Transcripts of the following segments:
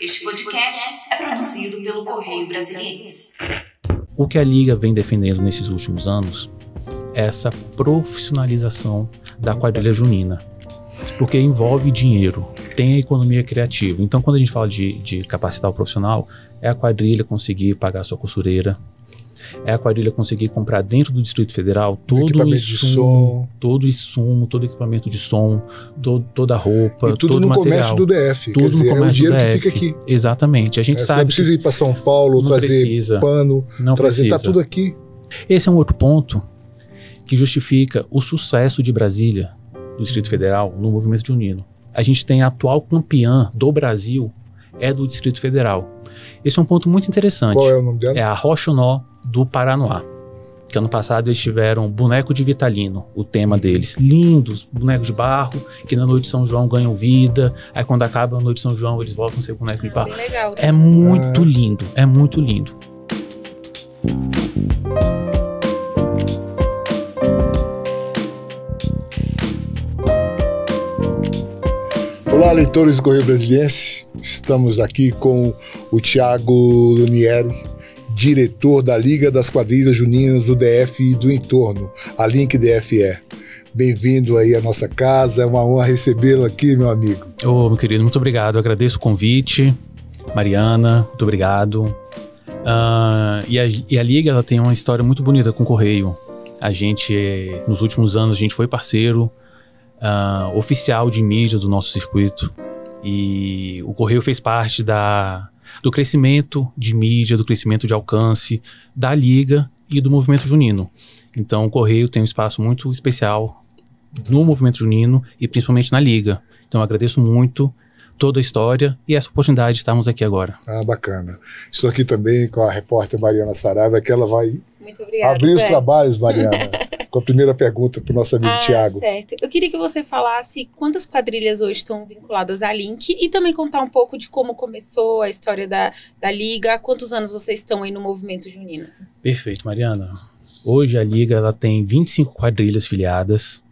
Este podcast é produzido pelo Correio Brasiliense. O que a Liga vem defendendo nesses últimos anos é essa profissionalização da quadrilha junina, porque envolve dinheiro, tem a economia criativa. Então, quando a gente fala de capacitar o profissional, é a quadrilha conseguir pagar a sua costureira, é a quadrilha conseguir comprar dentro do Distrito Federal todo o insumo, todo equipamento de som, toda a roupa, e tudo todo no o material. Comércio do DF, Tudo quer dizer, no comércio é o dinheiro do DF. que fica aqui. Exatamente, a gente sabe. Você não precisa ir para São Paulo, trazer pano, tá tudo aqui. Esse é um outro ponto que justifica o sucesso de Brasília, do Distrito Federal, no movimento junino. A gente tem a atual campeã do Brasil, é do Distrito Federal. Esse é um ponto muito interessante. Qual é o nome dela? É a Roxonó do Paranoá. Que ano passado eles tiveram Boneco de Vitalino, o tema deles. Lindos, bonecos de barro, que na noite de São João ganham vida. Aí quando acaba a noite de São João, eles voltam a ser boneco de barro. Legal. É muito lindo, é muito lindo. Olá, leitores do Correio Brasiliense. Estamos aqui com o Thiago Lunieri, diretor da Liga das Quadrilhas Juninas do DF e do entorno, a Link DFE. Bem-vindo aí à nossa casa, é uma honra recebê-lo aqui, meu amigo. Ô, meu querido, muito obrigado. Eu agradeço o convite. Mariana, muito obrigado. E a Liga, ela tem uma história muito bonita com o Correio. A gente, nos últimos anos, a gente foi parceiro oficial de mídia do nosso circuito. E o Correio fez parte do crescimento de mídia, do crescimento de alcance da Liga e do movimento junino. Então o Correio tem um espaço muito especial no movimento junino e principalmente na Liga. Então eu agradeço muito toda a história e essa oportunidade de estarmos aqui agora. Bacana. Estou aqui também com a repórter Mariana Saraiva, que ela vai abrir os trabalhos, Mariana, com a primeira pergunta para o nosso amigo Thiago. Certo. Eu queria que você falasse quantas quadrilhas hoje estão vinculadas à Link e também contar um pouco de como começou a história da Liga, há quantos anos vocês estão aí no movimento junino. Perfeito, Mariana. Hoje a Liga ela tem 25 quadrilhas filiadas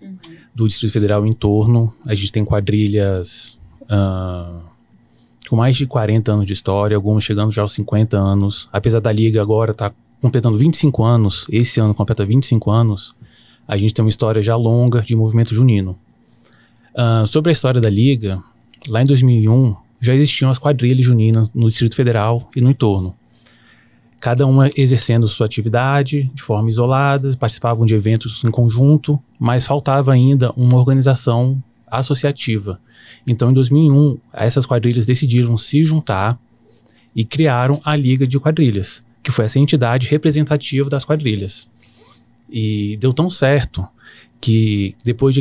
do Distrito Federal e em torno. A gente tem quadrilhas com mais de 40 anos de história, algumas chegando já aos 50 anos. Apesar da Liga agora estar completando 25 anos, esse ano completa 25 anos, a gente tem uma história já longa de movimento junino. Sobre a história da Liga, lá em 2001 já existiam as quadrilhas juninas no Distrito Federal e no entorno. Cada uma exercendo sua atividade de forma isolada, participavam de eventos em conjunto, mas faltava ainda uma organização associativa. Então, em 2001, essas quadrilhas decidiram se juntar e criaram a Liga de Quadrilhas, que foi essa entidade representativa das quadrilhas. E deu tão certo que depois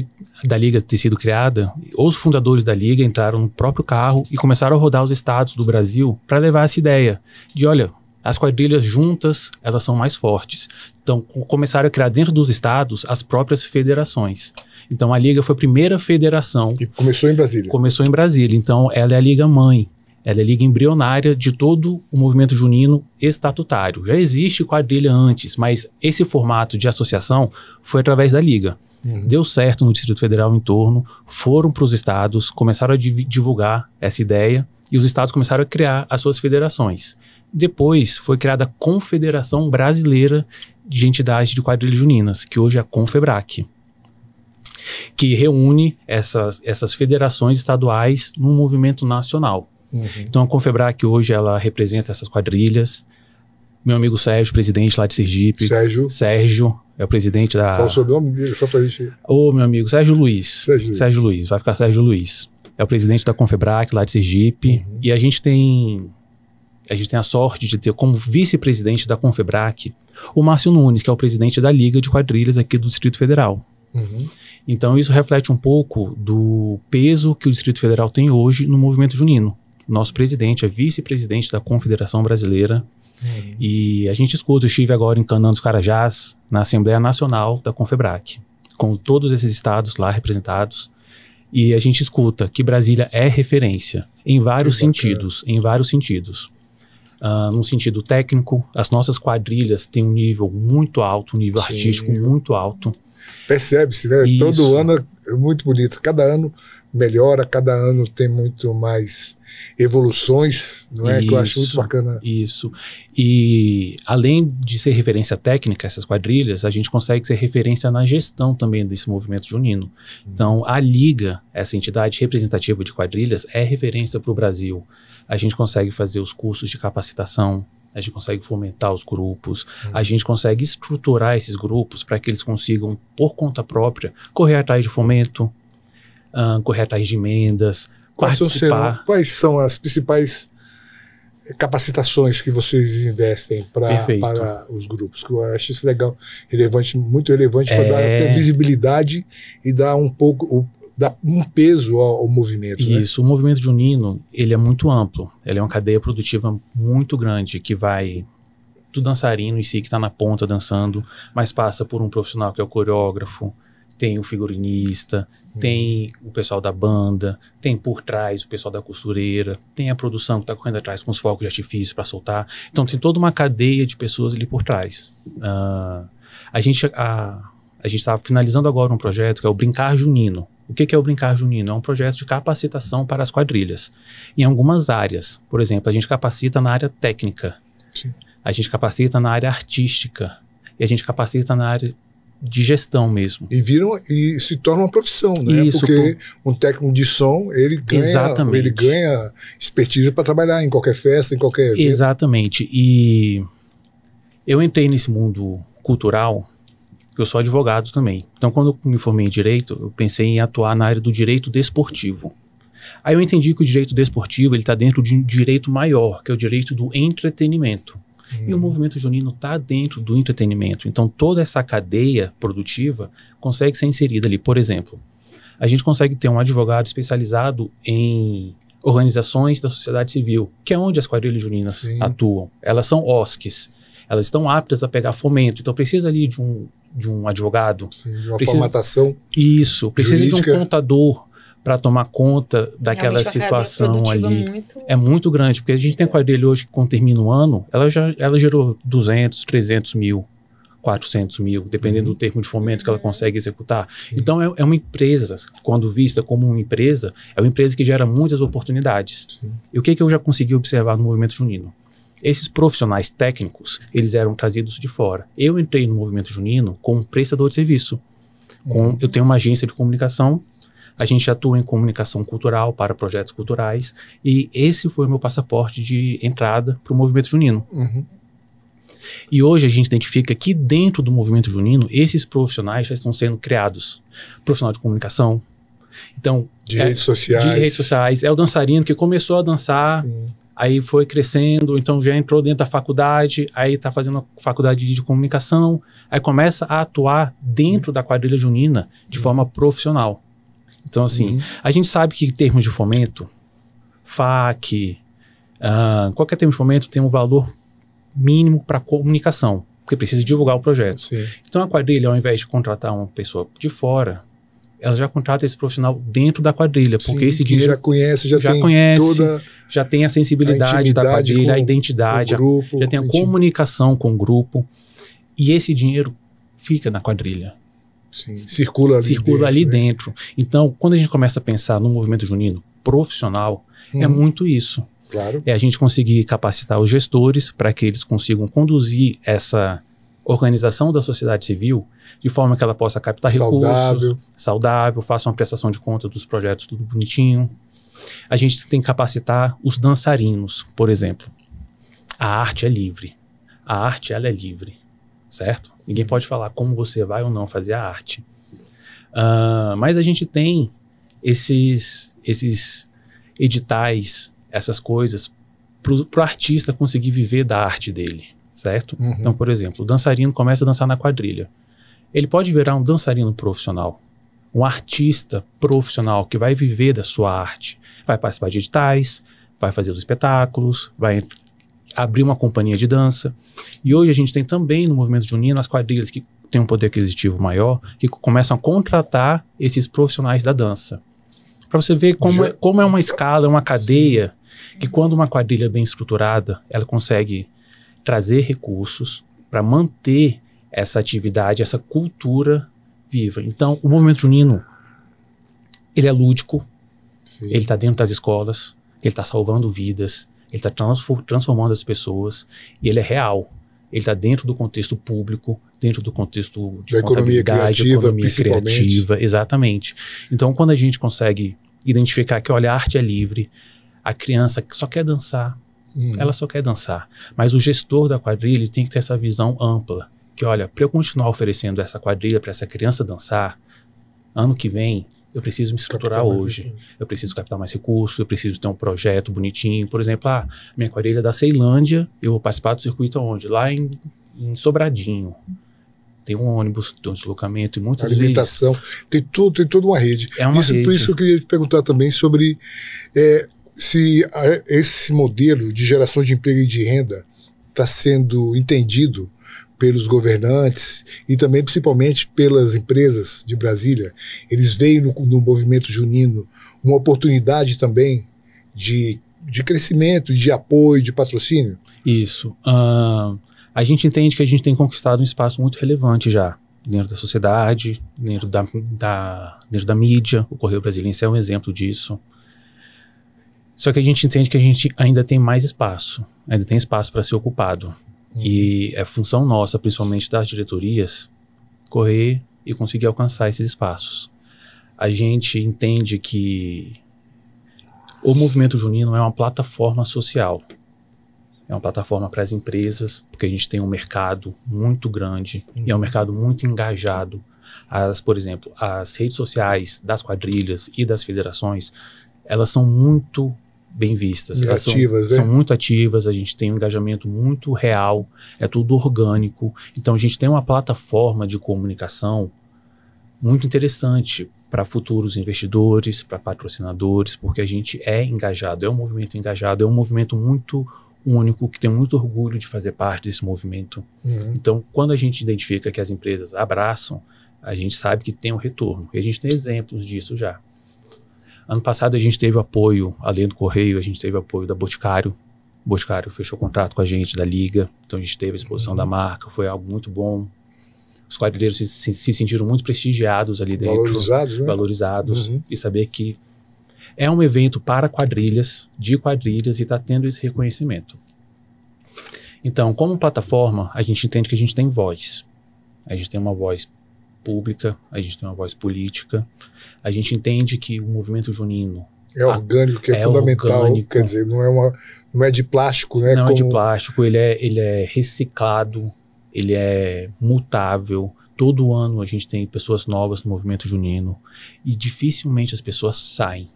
da Liga ter sido criada, os fundadores da Liga entraram no próprio carro e começaram a rodar os estados do Brasil para levar essa ideia de, olha, as quadrilhas juntas, elas são mais fortes. Então, começaram a criar dentro dos estados as próprias federações. Então, a Liga foi a primeira federação. E começou em Brasília. Começou em Brasília. Então, ela é a Liga Mãe. Ela é a liga embrionária de todo o movimento junino estatutário. Já existe quadrilha antes, mas esse formato de associação foi através da Liga. Deu certo no Distrito Federal em torno, foram para os estados, começaram a divulgar essa ideia e os estados começaram a criar as suas federações. Depois foi criada a Confederação Brasileira de Entidades de Quadrilhas Juninas, que hoje é a Confebrac, que reúne essas federações estaduais num movimento nacional. Então a Confebrac hoje ela representa essas quadrilhas. Meu amigo Sérgio, presidente lá de Sergipe. Sérgio é o presidente da... Qual o seu nome dele? Só pra gente... Meu amigo, Sérgio Luiz. Sérgio Luiz, vai ficar Sérgio Luiz. É o presidente da Confebrac lá de Sergipe. E a gente tem a sorte de ter como vice-presidente da Confebrac o Márcio Nunes, que é o presidente da Liga de Quadrilhas aqui do Distrito Federal. Então isso reflete um pouco do peso que o Distrito Federal tem hoje no movimento junino. Nosso presidente é vice-presidente da Confederação Brasileira. E a gente escuta, eu estive agora em Canaã dos Carajás, na Assembleia Nacional da Confebrac, com todos esses estados lá representados. E a gente escuta que Brasília é referência em vários sentidos, no sentido técnico, as nossas quadrilhas têm um nível muito alto, um nível artístico muito alto. Percebe-se, né? Isso. Todo ano é muito bonito. Cada ano melhora, cada ano tem muito mais evoluções, não é? Que eu acho muito bacana. Isso. E além de ser referência técnica, essas quadrilhas, a gente consegue ser referência na gestão também desse movimento junino. Então, a Liga, essa entidade representativa de quadrilhas, é referência para o Brasil. A gente consegue fazer os cursos de capacitação, a gente consegue fomentar os grupos, a gente consegue estruturar esses grupos para que eles consigam, por conta própria, correr atrás de fomento, correr atrás de emendas, participar. Quais são as principais capacitações que vocês investem para os grupos? Que eu acho isso legal, relevante, muito relevante para dar até visibilidade e dar um pouco, dar um peso ao movimento. Isso, né? O movimento junino, ele é muito amplo, ele é uma cadeia produtiva muito grande, que vai do dançarino em si, que está na ponta dançando, mas passa por um profissional que é o coreógrafo, tem o figurinista, tem o pessoal da banda, tem por trás o pessoal da costureira, tem a produção que está correndo atrás com os fogos de artifício para soltar. Então tem toda uma cadeia de pessoas ali por trás. A gente está finalizando agora um projeto que é o Brincar Junino. O que é o Brincar Junino? É um projeto de capacitação para as quadrilhas. Em algumas áreas, por exemplo, a gente capacita na área técnica, a gente capacita na área artística e a gente capacita na área de gestão mesmo. E se torna uma profissão, né? Isso, porque um técnico de som, ele ganha expertise para trabalhar em qualquer festa, em qualquer evento. Exatamente. E eu entrei nesse mundo cultural, eu sou advogado também. Então, quando eu me formei em Direito, eu pensei em atuar na área do direito desportivo. Aí eu entendi que o direito desportivo está dentro de um direito maior, que é o direito do entretenimento. E o movimento junino está dentro do entretenimento. Então, toda essa cadeia produtiva consegue ser inserida ali. Por exemplo, a gente consegue ter um advogado especializado em organizações da sociedade civil, que é onde as quadrilhas juninas atuam. Elas são OSCs. Elas estão aptas a pegar fomento. Então, precisa ali de um advogado. De uma formatação. Isso. Precisa jurídica. de um contador para tomar conta daquela situação ali. É muito grande, porque a gente tem quadrilha hoje que quando termina o ano, ela gerou 200, 300 mil, 400 mil, dependendo do termo de fomento que ela consegue executar. Então é uma empresa, quando vista como uma empresa, é uma empresa que gera muitas oportunidades. E o que eu já consegui observar no movimento junino? Esses profissionais técnicos, eles eram trazidos de fora. Eu entrei no movimento junino como prestador de serviço. Eu tenho uma agência de comunicação. A gente atua em comunicação cultural para projetos culturais e esse foi o meu passaporte de entrada para o movimento junino. E hoje a gente identifica que dentro do movimento junino, esses profissionais já estão sendo criados. Profissional de comunicação, então, de redes sociais. De redes sociais. É o dançarino que começou a dançar, aí foi crescendo, então já entrou dentro da faculdade, aí está fazendo a faculdade de comunicação, aí começa a atuar dentro da quadrilha junina de forma profissional. Então, assim, a gente sabe que em termos de fomento, FAC, qualquer termo de fomento tem um valor mínimo para comunicação, porque precisa divulgar o projeto. Então, a quadrilha, ao invés de contratar uma pessoa de fora, ela já contrata esse profissional dentro da quadrilha, porque esse dinheiro já conhece, já tem a sensibilidade da quadrilha, a identidade, grupo, já tem a comunicação com o grupo, e esse dinheiro fica na quadrilha. Circula ali dentro. Então, quando a gente começa a pensar no movimento junino profissional, é muito isso. Claro. É a gente conseguir capacitar os gestores para que eles consigam conduzir essa organização da sociedade civil de forma que ela possa captar recursos, saudável, faça uma prestação de conta dos projetos tudo bonitinho. A gente tem que capacitar os dançarinos, por exemplo. A arte é livre. A arte, ela é livre, certo? Ninguém pode falar como você vai ou não fazer a arte. Mas a gente tem esses editais, essas coisas, para o artista conseguir viver da arte dele, certo? Então, por exemplo, o dançarino começa a dançar na quadrilha. Ele pode virar um dançarino profissional, um artista profissional que vai viver da sua arte. Vai participar de editais, vai fazer os espetáculos, vai abrir uma companhia de dança. E hoje a gente tem também no movimento junino as quadrilhas que têm um poder aquisitivo maior, que começam a contratar esses profissionais da dança. Para você ver como é uma escala, uma cadeia, que quando uma quadrilha é bem estruturada, ela consegue trazer recursos para manter essa atividade, essa cultura viva. Então, o movimento junino, ele é lúdico, Sim. ele está dentro das escolas, ele está salvando vidas, ele está transformando as pessoas, e ele é real. Ele está dentro do contexto público, dentro do contexto de da economia criativa, economia principalmente. criativa, exatamente. Então, quando a gente consegue identificar que, olha, a arte é livre, a criança só quer dançar, ela só quer dançar. Mas o gestor da quadrilha ele tem que ter essa visão ampla, que olha, para eu continuar oferecendo essa quadrilha para essa criança dançar, ano que vem, eu preciso me estruturar hoje. Eu preciso captar mais recursos, eu preciso ter um projeto bonitinho. Por exemplo, minha quadrilha é da Ceilândia, eu vou participar do circuito aonde? Lá em Sobradinho. Tem um ônibus, tem um deslocamento e muitas alimentação, vezes... tem toda uma rede. É uma rede. Por isso eu queria te perguntar também sobre se esse modelo de geração de emprego e de renda está sendo entendido pelos governantes e também principalmente pelas empresas de Brasília. Eles veem no movimento junino uma oportunidade também de crescimento, de apoio, de patrocínio? Isso. A gente entende que a gente tem conquistado um espaço muito relevante já dentro da sociedade, dentro da mídia. O Correio Brasiliense é um exemplo disso. Só que a gente entende que a gente ainda tem mais espaço, ainda tem espaço para ser ocupado. E é função nossa, principalmente das diretorias, correr e conseguir alcançar esses espaços. A gente entende que o movimento junino é uma plataforma social. É uma plataforma para as empresas, porque a gente tem um mercado muito grande e é um mercado muito engajado. Por exemplo, as redes sociais das quadrilhas e das federações, elas são muito bem vistas. Elas são muito ativas, a gente tem um engajamento muito real, é tudo orgânico. Então a gente tem uma plataforma de comunicação muito interessante para futuros investidores, para patrocinadores, porque a gente é engajado, é um movimento engajado, é um movimento muito único, que tem muito orgulho de fazer parte desse movimento. Então, quando a gente identifica que as empresas abraçam, a gente sabe que tem um retorno. E a gente tem exemplos disso já. Ano passado a gente teve apoio, além do Correio, a gente teve apoio da Boticário. O Boticário fechou contrato com a gente, da Liga. Então a gente teve a exposição da marca, foi algo muito bom. Os quadrilheiros se sentiram muito prestigiados ali dentro. Valorizados, né? Valorizados. E saber que é um evento para quadrilhas, de quadrilhas, e está tendo esse reconhecimento. Então, como plataforma, a gente entende que a gente tem voz. A gente tem uma voz pública, a gente tem uma voz política. A gente entende que o movimento junino é orgânico, que é fundamental, orgânico. Quer dizer, não é de plástico, né? Não é de plástico, ele é reciclado, ele é mutável. Todo ano a gente tem pessoas novas no movimento junino e dificilmente as pessoas saem.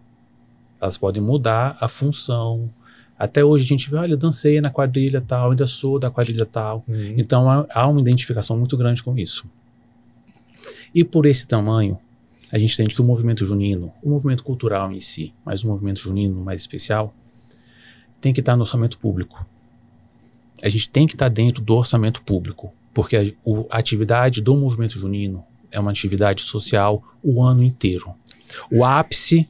Elas podem mudar a função. Até hoje a gente vê, olha, eu dancei na quadrilha tal, ainda sou da quadrilha tal. Então há uma identificação muito grande com isso. E por esse tamanho, a gente entende que o movimento junino, o movimento cultural em si, mas o movimento junino mais especial, tem que estar no orçamento público. A gente tem que estar dentro do orçamento público, porque a atividade do movimento junino é uma atividade social o ano inteiro. O ápice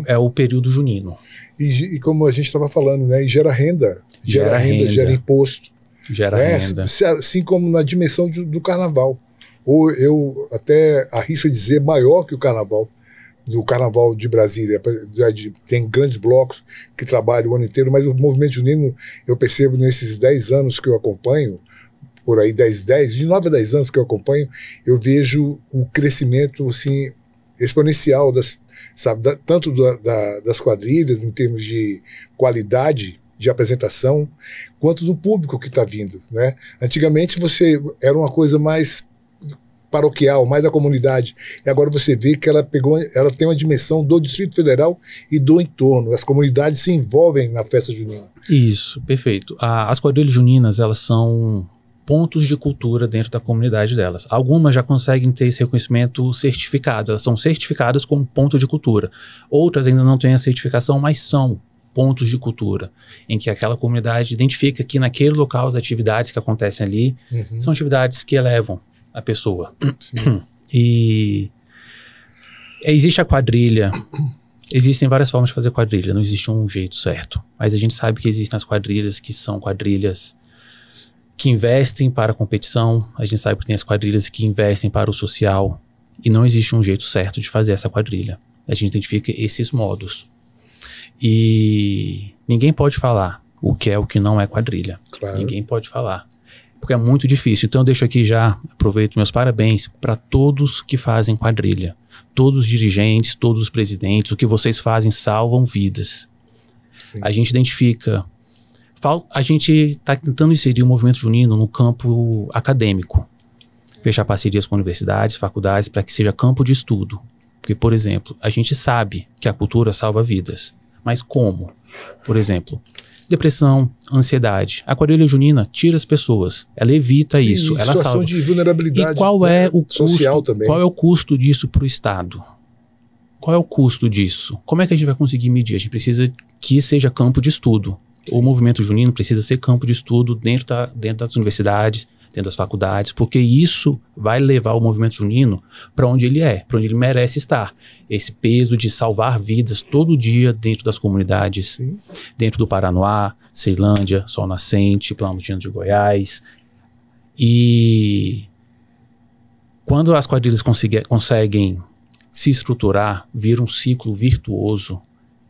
é o período junino. E como a gente estava falando, né? E gera renda, gera imposto. Gera renda. Assim como na dimensão do carnaval. Ou eu até arrisco dizer maior que o carnaval, do carnaval de Brasília. Tem grandes blocos que trabalham o ano inteiro, mas o movimento junino, eu percebo nesses 10 anos que eu acompanho, por aí de 9 a 10 anos que eu acompanho, eu vejo um crescimento assim, exponencial tanto das quadrilhas, em termos de qualidade de apresentação, quanto do público que está vindo, né? Antigamente era uma coisa mais paroquial, mais da comunidade, e agora você vê que ela tem uma dimensão do Distrito Federal e do entorno. As comunidades se envolvem na festa junina. Isso, perfeito. As quadrilhas juninas, elas são pontos de cultura dentro da comunidade delas. Algumas já conseguem ter esse reconhecimento certificado, elas são certificadas como ponto de cultura. Outras ainda não têm a certificação, mas são pontos de cultura, em que aquela comunidade identifica que naquele local as atividades que acontecem ali são atividades que elevam a pessoa. E existe a quadrilha, existem várias formas de fazer quadrilha, não existe um jeito certo, mas a gente sabe que existem as quadrilhas que são quadrilhas que investem para a competição, a gente sabe que tem as quadrilhas que investem para o social, E não existe um jeito certo de fazer essa quadrilha. A gente identifica esses modos. E ninguém pode falar o que é o que não é quadrilha. Claro. Ninguém pode falar. Porque é muito difícil. Então eu deixo aqui já, aproveito meus parabéns para todos que fazem quadrilha. Todos os dirigentes, todos os presidentes, o que vocês fazem salvam vidas. Sim. A gente identifica... A gente está tentando inserir o movimento junino no campo acadêmico. Fechar parcerias com universidades, faculdades, para que seja campo de estudo. Porque, por exemplo, a gente sabe que a cultura salva vidas. Mas como? Por exemplo, depressão, ansiedade. A quadrilha junina tira as pessoas. Ela evita isso. Ela situação salva. de vulnerabilidade. E qual é o custo, social também. Qual é o custo disso para o Estado? Qual é o custo disso? Como é que a gente vai conseguir medir? A gente precisa que seja campo de estudo. O movimento junino precisa ser campo de estudo dentro das universidades, dentro das faculdades, porque isso vai levar o movimento junino para onde ele é, para onde ele merece estar. Esse peso de salvar vidas todo dia dentro das comunidades, Sim. dentro do Paranoá, Ceilândia, Sol Nascente, Planaltina de Goiás. E quando as quadrilhas conseguem se estruturar, vira um ciclo virtuoso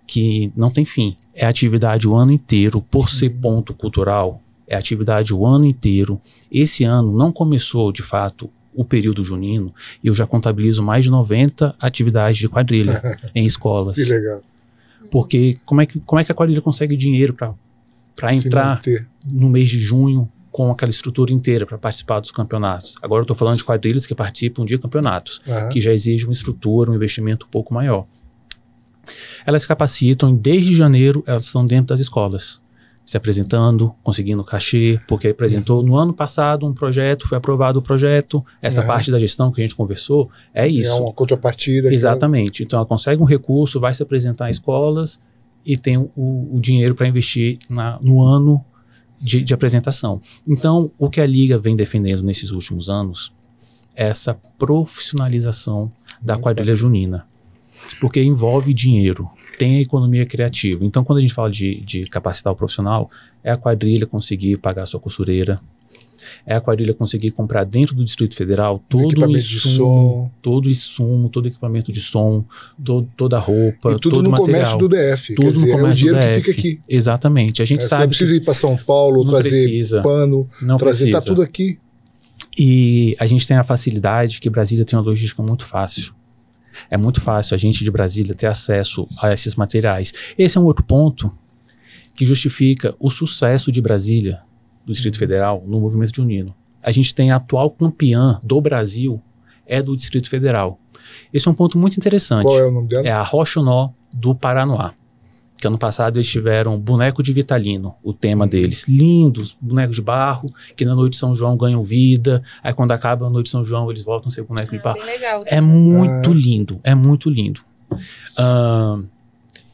que não tem fim. É atividade o ano inteiro, por ser ponto cultural, é atividade o ano inteiro. Esse ano não começou, de fato, o período junino, e eu já contabilizo mais de 90 atividades de quadrilha em escolas. Que legal. Porque como é que a quadrilha consegue dinheiro para entrar no mês de junho com aquela estrutura inteira para participar dos campeonatos? Agora eu estou falando de quadrilhas que participam de campeonatos, que já exigem uma estrutura, um investimento um pouco maior. Elas se capacitam, desde janeiro elas estão dentro das escolas, se apresentando, conseguindo cachê, porque apresentou no ano passado um projeto, foi aprovado o projeto, essa parte da gestão que a gente conversou, é isso. É uma contrapartida. Exatamente. Então ela consegue um recurso, vai se apresentar em escolas e tem o dinheiro para investir no ano de apresentação. Então o que a Liga vem defendendo nesses últimos anos é essa profissionalização da quadrilha junina. Porque envolve dinheiro, tem a economia criativa. Então, quando a gente fala de capacitar o profissional, é a quadrilha conseguir pagar a sua costureira, é a quadrilha conseguir comprar dentro do Distrito Federal todo o insumo, todo equipamento de som, toda a roupa, e tudo todo no material. Comércio do DF. Tudo quer dizer, no comércio é o dinheiro do que DF. fica aqui. Exatamente. A gente sabe você não precisa ir para São Paulo, trazer pano, tá tudo aqui. E a gente tem a facilidade que Brasília tem uma logística muito fácil. É muito fácil a gente de Brasília ter acesso a esses materiais. Esse é um outro ponto que justifica o sucesso de Brasília, do Distrito Federal, no movimento junino. A gente tem a atual campeã do Brasil, é do Distrito Federal. Esse é um ponto muito interessante. Qual é o nome dela? É a Roxonó do Paranoá. Que ano passado eles tiveram Boneco de Vitalino, o tema deles. Lindos, bonecos de barro, que na noite de São João ganham vida. Aí quando acaba a noite de São João, eles voltam a ser boneco de barro. Bem legal, é muito lindo, é muito lindo.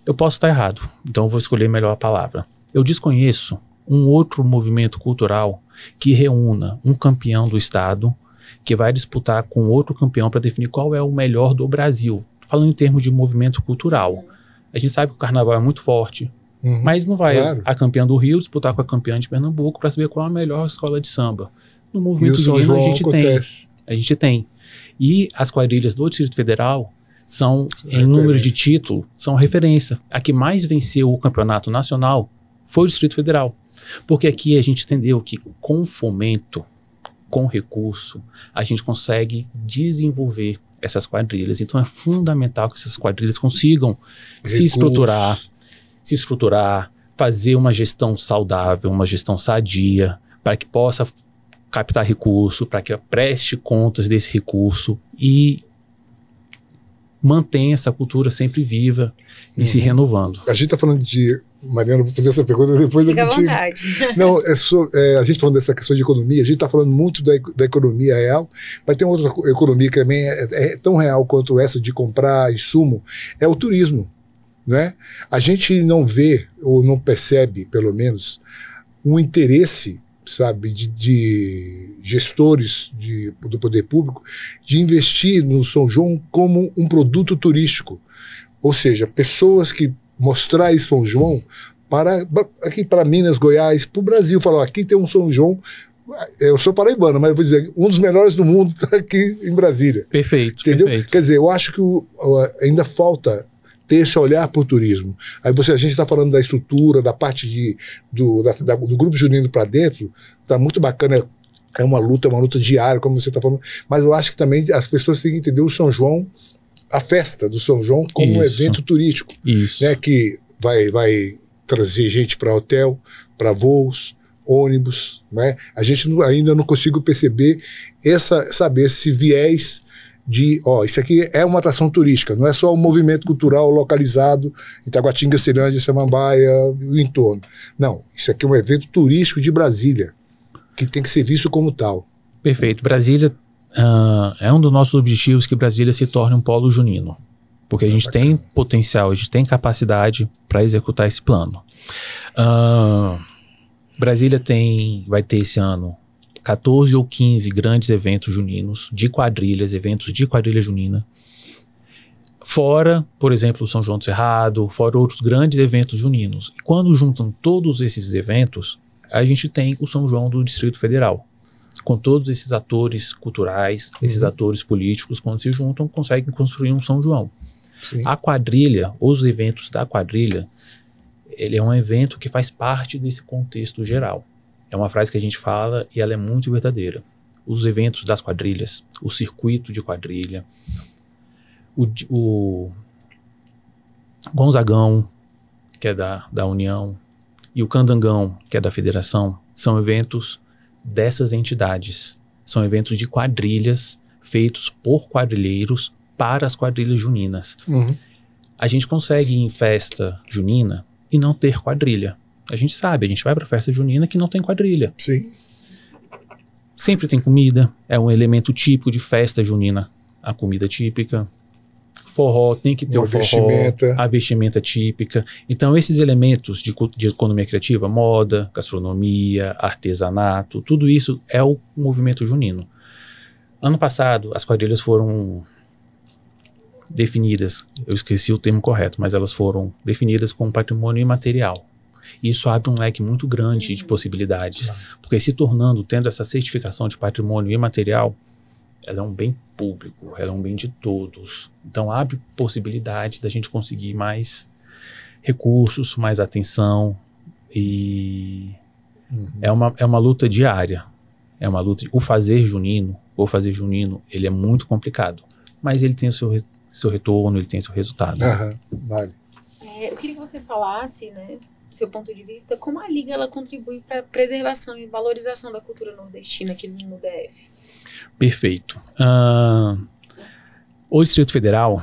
Eu posso estar errado, então eu vou escolher melhor a palavra. Eu desconheço um outro movimento cultural que reúna um campeão do estado que vai disputar com outro campeão para definir qual é o melhor do Brasil. Falando em termos de movimento cultural. A gente sabe que o carnaval é muito forte, mas não vai a campeã do Rio disputar com a campeã de Pernambuco para saber qual é a melhor escola de samba. No movimento junino a gente tem. E as quadrilhas do Distrito Federal são, em números de título, são referência. A que mais venceu o campeonato nacional foi o Distrito Federal. Porque aqui a gente entendeu que com fomento, com recurso, a gente consegue desenvolver essas quadrilhas. Então é fundamental que essas quadrilhas consigam se estruturar, fazer uma gestão saudável, uma gestão sadia, para que possa captar recurso, para que preste contas desse recurso e mantenha essa cultura sempre viva e se renovando. A gente está falando de... Mariana, vou fazer essa pergunta depois. Fica à vontade. Não, a gente falando dessa questão de economia, a gente está falando muito da economia real, mas tem outra economia que também é tão real quanto essa de comprar insumo, é o turismo, né? A gente não vê, ou não percebe, pelo menos, um interesse, sabe, de gestores do poder público de investir no São João como um turístico. Ou seja, pessoas que mostrar São João aqui para Minas, Goiás, para o Brasil. Falar, aqui tem um São João Eu sou paraibano, mas eu vou dizer, um dos melhores do mundo está aqui em Brasília. Perfeito, entendeu? perfeito. Quer dizer, eu acho que ainda falta ter esse olhar para o turismo. Aí a gente está falando da estrutura, da parte do Grupo Junino para dentro, está muito bacana, é uma luta diária, como você está falando, mas eu acho que também as pessoas têm que entender o São João, a festa do São João, como um evento turístico. Isso. Né, que vai trazer gente para hotel, para voos, ônibus. Né? A gente ainda não consigo perceber saber esse viés de, isso aqui é uma atração turística, não é só um movimento cultural localizado em Taguatinga, Ceilândia, Samambaia e o entorno. Não, isso aqui é um evento turístico de Brasília, que tem que ser visto como tal. Perfeito. Brasília é um dos nossos objetivos, que Brasília se torne um polo junino, porque a gente tem potencial, a gente tem capacidade para executar esse plano. Brasília vai ter esse ano 14 ou 15 grandes eventos juninos, eventos de quadrilha junina. Fora, por exemplo, o São João do Cerrado, fora outros grandes eventos juninos. E quando juntam todos esses eventos, a gente tem o São João do Distrito Federal. Com todos esses atores culturais, esses atores políticos, quando se juntam, conseguem construir um São João. Sim. A quadrilha, os eventos da quadrilha, ele é um evento que faz parte desse contexto geral. É uma frase que a gente fala e ela é muito verdadeira. Os eventos das quadrilhas, o circuito de quadrilha, o Gonzagão, que é da União, e o Candangão, que é da Federação, são eventos dessas entidades. São eventos de quadrilhas feitos por quadrilheiros para as quadrilhas juninas. A gente consegue ir em festa junina e não ter quadrilha. A gente sabe, a gente vai para festa junina que não tem quadrilha. Sim. Sempre tem comida, é um elemento típico de festa junina, a comida típica. Forró, tem que ter o forró, a vestimenta típica. Então esses elementos de economia criativa, moda, gastronomia, artesanato, tudo isso é o movimento junino. Ano passado, as quadrilhas foram definidas, eu esqueci o termo correto, mas elas foram definidas como patrimônio imaterial. Isso abre um leque muito grande de possibilidades, porque tendo essa certificação de patrimônio imaterial, ela é um bem público, ela é um bem de todos. Então abre possibilidades da gente conseguir mais recursos, mais atenção, e é uma luta diária. É uma luta. O fazer junino, ele é muito complicado, mas ele tem o seu retorno, ele tem seu resultado. Vale. Eu queria que você falasse, né, do seu ponto de vista, como a Liga ela contribui para a preservação e valorização da cultura nordestina aqui no DF. Perfeito. O Distrito Federal,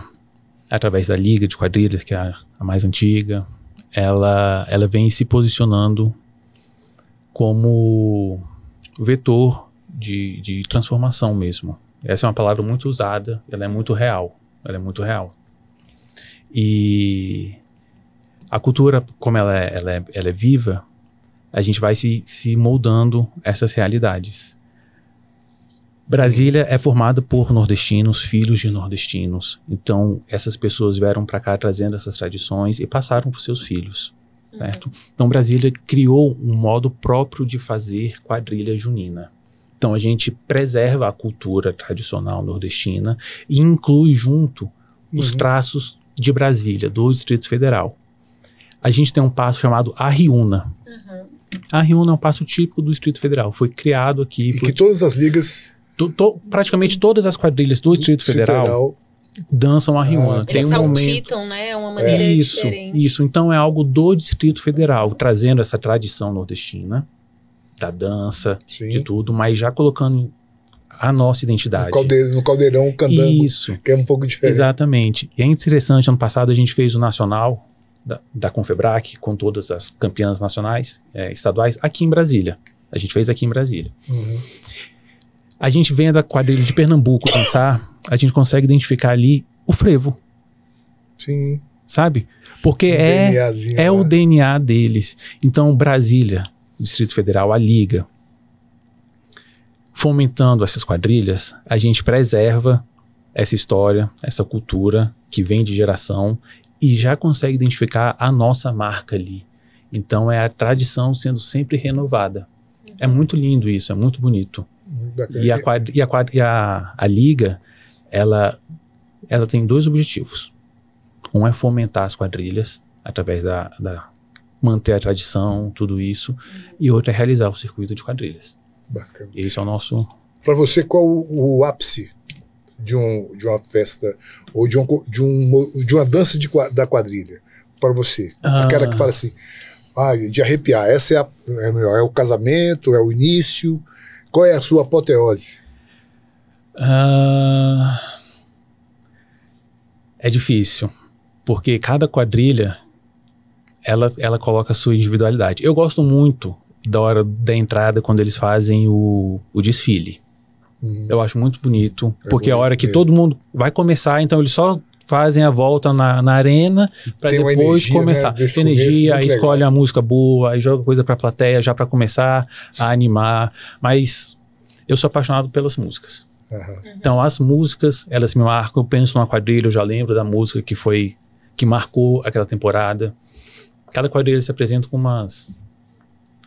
através da Liga de Quadrilhas, que é a mais antiga, ela vem se posicionando como vetor de transformação mesmo. Essa é uma palavra muito usada, ela é muito real. E a cultura, como ela é viva, a gente vai se moldando essas realidades. Brasília é formada por nordestinos, filhos de nordestinos. Então, essas pessoas vieram para cá trazendo essas tradições e passaram para os seus filhos, certo? Então, Brasília criou um modo próprio de fazer quadrilha junina. Então, a gente preserva a cultura tradicional nordestina e inclui junto os traços de Brasília, do Distrito Federal. A gente tem um passo chamado Arriuna. A Arriuna é um passo típico do Distrito Federal. Foi criado aqui... E que todas as ligas... praticamente todas as quadrilhas do Distrito Federal dançam Arriuna. Eles saltitam, né? É uma maneira diferente. Isso, então é algo do Distrito Federal, trazendo essa tradição nordestina, da dança, de tudo, mas já colocando a nossa identidade. No caldeirão, o candango, isso, que é um pouco diferente. Exatamente. E é interessante, ano passado a gente fez o nacional da Confebrac, com todas as campeãs nacionais, estaduais, aqui em Brasília. A gente fez aqui em Brasília. A gente vem da quadrilha de Pernambuco dançar, a gente consegue identificar ali o frevo. Sim. Sabe? Porque é o DNA deles. Então, Brasília, o Distrito Federal, a Liga, fomentando essas quadrilhas, a gente preserva essa história, essa cultura que vem de geração e já consegue identificar a nossa marca ali. Então, é a tradição sendo sempre renovada. É muito lindo isso, é muito bonito. A Liga, ela tem 2 objetivos. Um é fomentar as quadrilhas, através da manter a tradição, tudo isso. E outro é realizar o circuito de quadrilhas. Bacana. Esse é o nosso... Para você, qual o ápice de uma festa ou de uma dança da quadrilha? Para você. Aquela que fala assim, de arrepiar. Essa é a melhor. É o casamento, é o início. Qual é a sua apoteose? É difícil, porque cada quadrilha ela coloca a sua individualidade. Eu gosto muito da hora da entrada, quando eles fazem o desfile. Eu acho muito bonito, porque é a hora que todo mundo vai começar, então eles só fazem a volta na arena para depois energia, começar. Né? Tem energia, aí escolhe a música boa, aí joga coisa pra plateia já para começar a animar. Mas eu sou apaixonado pelas músicas. Então as músicas, elas me marcam. Eu penso numa quadrilha, eu já lembro da música que marcou aquela temporada. Cada quadrilha se apresenta com umas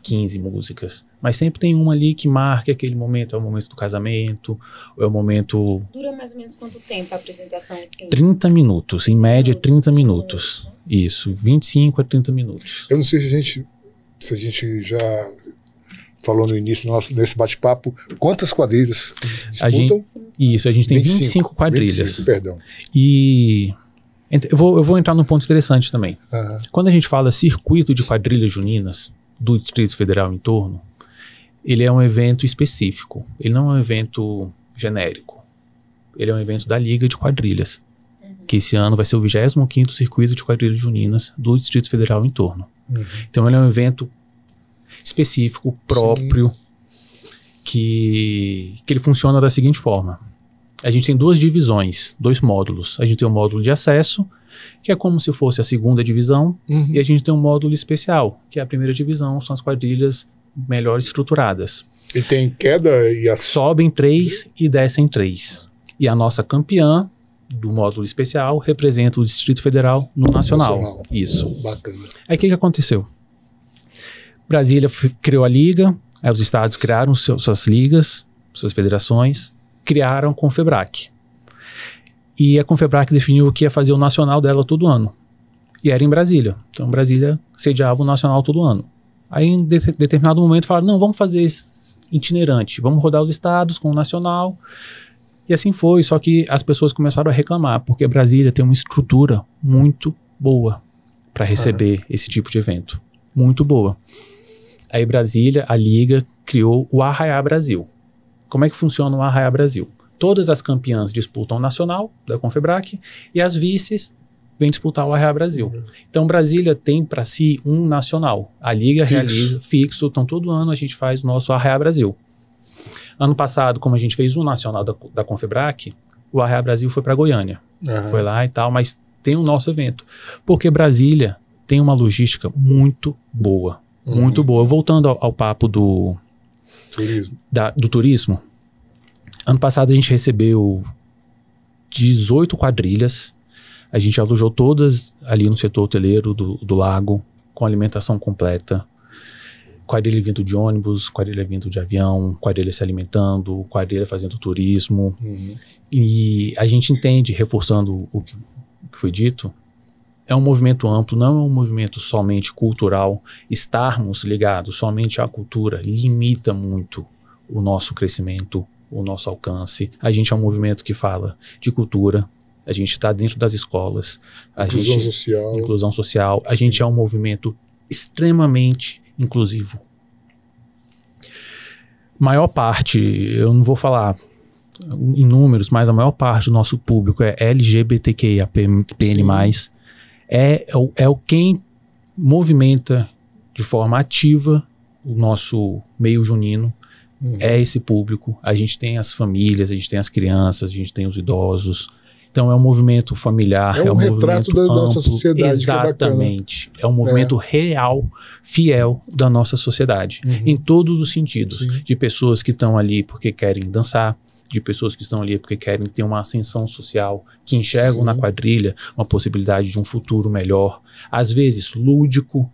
15 músicas, mas sempre tem uma ali que marca aquele momento. É o momento do casamento, ou é o momento... Dura mais ou menos quanto tempo a apresentação? Assim? 30 minutos, em média 30 minutos. Isso, 25 a 30 minutos. Eu não sei se a gente já falou no início desse bate-papo, quantas quadrilhas disputam? A gente tem 25 quadrilhas. 25, perdão. E eu vou entrar num ponto interessante também. Quando a gente fala circuito de quadrilhas juninas do Distrito Federal em torno, ele é um evento específico. Ele não é um evento genérico. Ele é um evento da Liga de Quadrilhas, que esse ano vai ser o 25º Circuito de Quadrilhas Juninas do Distrito Federal em torno. Então ele é um evento específico, próprio, que ele funciona da seguinte forma. A gente tem 2 divisões, 2 módulos. A gente tem o módulo de acesso, que é como se fosse a 2ª divisão, e a gente tem um módulo especial, que é a 1ª divisão, são as quadrilhas melhor estruturadas. E tem queda e sobem 3 e descem 3. E a nossa campeã do módulo especial representa o Distrito Federal no Nacional. Isso. Bacana. Aí o que aconteceu? Brasília criou a liga, aí os estados criaram suas ligas, suas federações, criaram a Confebrac. E a Confebrac definiu que ia fazer o nacional dela todo ano. E era em Brasília. Então Brasília sediava o nacional todo ano. Aí em determinado momento falaram, não, vamos fazer esse itinerante, vamos rodar os estados com o nacional. E assim foi, só que as pessoas começaram a reclamar, porque Brasília tem uma estrutura muito boa para receber esse tipo de evento. Muito boa. Aí Brasília, a Liga, criou o Arraiá Brasil. Como é que funciona o Arraiá Brasil? Todas as campeãs disputam o nacional da Confebrac e as vices vêm disputar o Arraiá Brasil. Então Brasília tem para si um nacional. A Liga realiza fixo, então todo ano a gente faz o nosso Arraiá Brasil. Ano passado, como a gente fez um nacional da Confebrac, o Arraiá Brasil foi para Goiânia. Foi lá e tal, mas tem o nosso evento. Porque Brasília tem uma logística muito boa. Muito boa. Voltando ao papo do turismo. Ano passado a gente recebeu 18 quadrilhas. A gente alojou todas ali no setor hoteleiro do lago, com alimentação completa. Quadrilha vindo de ônibus, quadrilha vindo de avião, quadrilha se alimentando, quadrilha fazendo turismo. E a gente entende, reforçando o que foi dito, é um movimento amplo, não é um movimento somente cultural. Estarmos ligados somente à cultura limita muito o nosso crescimento, o nosso alcance. A gente é um movimento que fala de cultura, a gente está dentro das escolas. Inclusão social. A gente é um movimento extremamente inclusivo. Maior parte, eu não vou falar em números, mas a maior parte do nosso público é LGBTQIAPN+. É o quem movimenta de forma ativa o nosso meio junino. É esse público. A gente tem as famílias, a gente tem as crianças, a gente tem os idosos. Então é um movimento familiar. É um retrato da nossa sociedade. Exatamente. É um movimento real, fiel da nossa sociedade. Em todos os sentidos. De pessoas que estão ali porque querem dançar, de pessoas que estão ali porque querem ter uma ascensão social, que enxergam na quadrilha uma possibilidade de um futuro melhor, às vezes lúdico,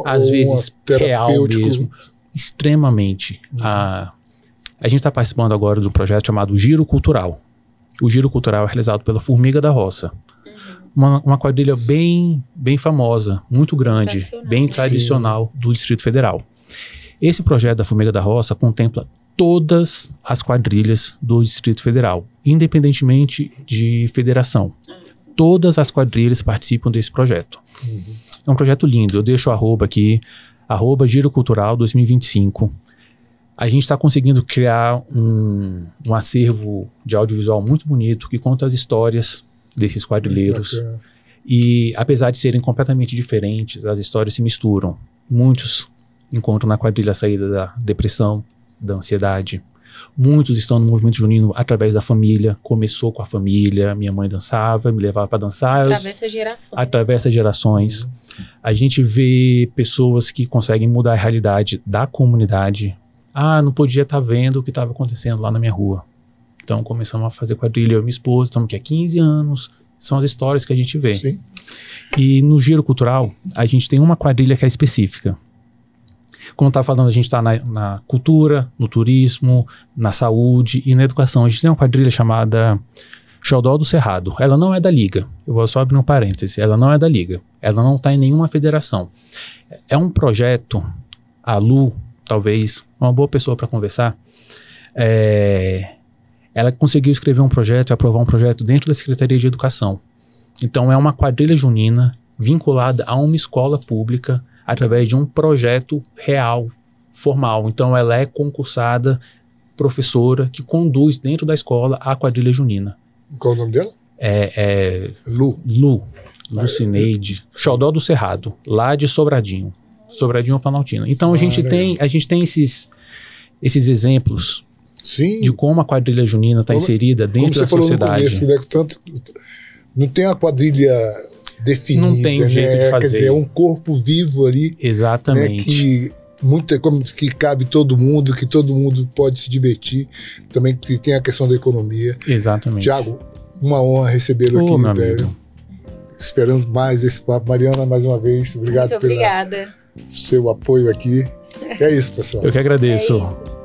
às vezes real mesmo. extremamente. A gente está participando agora de um projeto chamado Giro Cultural. O Giro Cultural é realizado pela Formiga da Roça. Uma quadrilha bem famosa, muito grande, bem tradicional do Distrito Federal. Esse projeto da Formiga da Roça contempla todas as quadrilhas do Distrito Federal, independentemente de federação. Todas as quadrilhas participam desse projeto. É um projeto lindo. Eu deixo o arroba aqui, Giro Cultural 2025. A gente está conseguindo criar um acervo de audiovisual muito bonito que conta as histórias desses quadrilheiros. E apesar de serem completamente diferentes, as histórias se misturam. Muitos encontram na quadrilha a saída da depressão, da ansiedade. Muitos estão no movimento junino através da família. Começou com a família, minha mãe dançava, me levava para dançar. Atravessa gerações. A gente vê pessoas que conseguem mudar a realidade da comunidade. Não podia estar vendo o que estava acontecendo lá na minha rua. Então começamos a fazer quadrilha, eu e minha esposa, estamos aqui há 15 anos. São as histórias que a gente vê. Sim. E no Giro Cultural, a gente tem uma quadrilha que é específica. Como eu estava falando, a gente está na cultura, no turismo, na saúde e na educação. A gente tem uma quadrilha chamada Xodó do Cerrado. Ela não é da Liga. Eu vou só abrir um parêntese. Ela não é da Liga. Ela não está em nenhuma federação. É um projeto, a Lu, talvez, uma boa pessoa para conversar. Ela conseguiu escrever um projeto e aprovar um projeto dentro da Secretaria de Educação. Então é uma quadrilha junina vinculada a uma escola pública através de um projeto real, formal. Então ela é concursada, professora, que conduz dentro da escola a quadrilha junina. Qual o nome dela? Lucineide, Xodó do Cerrado, lá de Sobradinho. Sobradinho Planaltina. Então a gente tem esses exemplos. Sim. De como a quadrilha junina está inserida dentro da sociedade. Como você falou no começo, né, não tem a quadrilha definida. Não tem jeito de fazer. Quer dizer, é um corpo vivo ali. Exatamente. Né, que cabe todo mundo, que todo mundo pode se divertir. Também que tem a questão da economia. Exatamente. Tiago, uma honra recebê-lo aqui, meu velho. amigo. Esperamos mais esse papo. Mariana, mais uma vez, obrigado Muito obrigada. pelo seu apoio aqui. É isso, pessoal. Eu que agradeço. É isso.